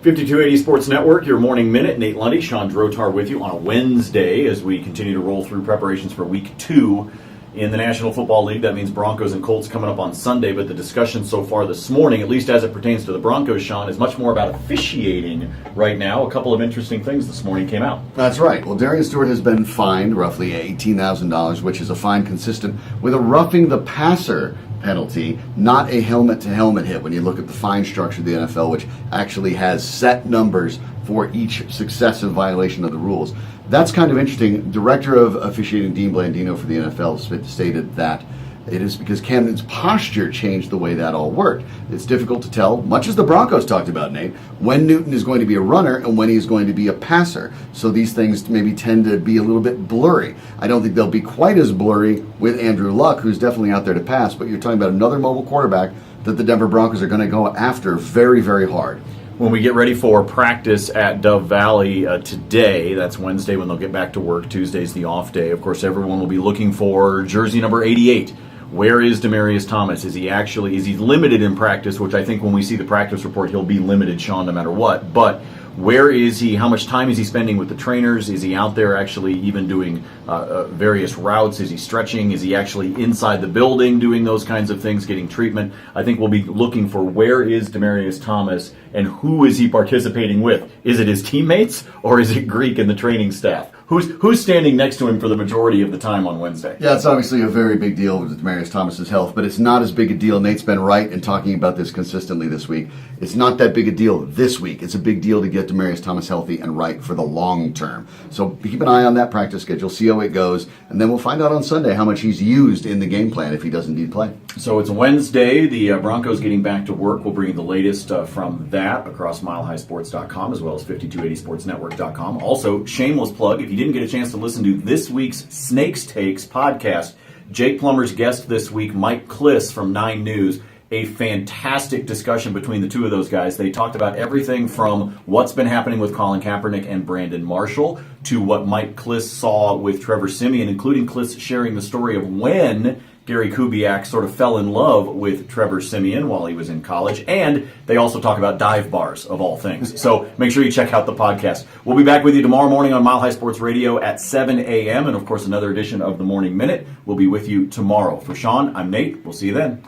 5280 Sports Network, your morning minute. Nate Lundy, Sean Drotar with you on a Wednesday as we continue to roll through preparations for Week 2 in the National Football League. That means Broncos and Colts coming up on Sunday, but the discussion so far this morning, at least as it pertains to the Broncos, Sean, is much more about officiating right now. A couple of interesting things this morning came out. That's right. Well, Darian Stewart has been fined roughly $18,000, which is a fine consistent with a roughing the passer penalty, not a helmet-to-helmet hit when you look at the fine structure of the NFL, which actually has set numbers for each successive violation of the rules. That's kind of interesting. Director of Officiating Dean Blandino for the NFL stated that it is because Camden's posture changed the way that all worked. It's difficult to tell, much as the Broncos talked about, Nate, when Newton is going to be a runner and when he's going to be a passer. So these things maybe tend to be a little bit blurry. I don't think they'll be quite as blurry with Andrew Luck, who's definitely out there to pass, but you're talking about another mobile quarterback that the Denver Broncos are going to go after very, very hard. When we get ready for practice at Dove Valley today, that's Wednesday when they'll get back to work. Tuesday's the off day. Of course, everyone will be looking for jersey number 88. Where is Demaryius Thomas? Is he limited in practice, which I think when we see the practice report, he'll be limited, Sean, no matter what. But where is he? How much time is he spending with the trainers? Is he out there actually even doing various routes? Is he stretching? Is he actually inside the building doing those kinds of things, getting treatment? I think we'll be looking for where is Demaryius Thomas and who is he participating with? Is it his teammates or is it Greek and the training staff? Who's standing next to him for the majority of the time on Wednesday? Yeah, it's obviously a very big deal with Demaryius Thomas's health, but it's not as big a deal. Nate's been right in talking about this consistently this week. It's not that big a deal this week. It's a big deal to get Demaryius Thomas healthy and right for the long term. So keep an eye on that practice schedule, see how it goes, and then we'll find out on Sunday how much he's used in the game plan if he does indeed play. So it's Wednesday. The Broncos getting back to work. We'll bring you the latest from that across milehighsports.com as well as 5280sportsnetwork.com. Also, shameless plug, if you didn't get a chance to listen to this week's Snakes Takes podcast, Jake Plummer's guest this week, Mike Kliss from 9 News, a fantastic discussion between the two of those guys. They talked about everything from what's been happening with Colin Kaepernick and Brandon Marshall to what Mike Kliss saw with Trevor Siemian, including Kliss sharing the story of when Gary Kubiak sort of fell in love with Trevor Siemian while he was in college. And they also talk about dive bars, of all things. So make sure you check out the podcast. We'll be back with you tomorrow morning on Mile High Sports Radio at 7 a.m. And, of course, another edition of the Morning Minute will be with you tomorrow. For Sean, I'm Nate. We'll see you then.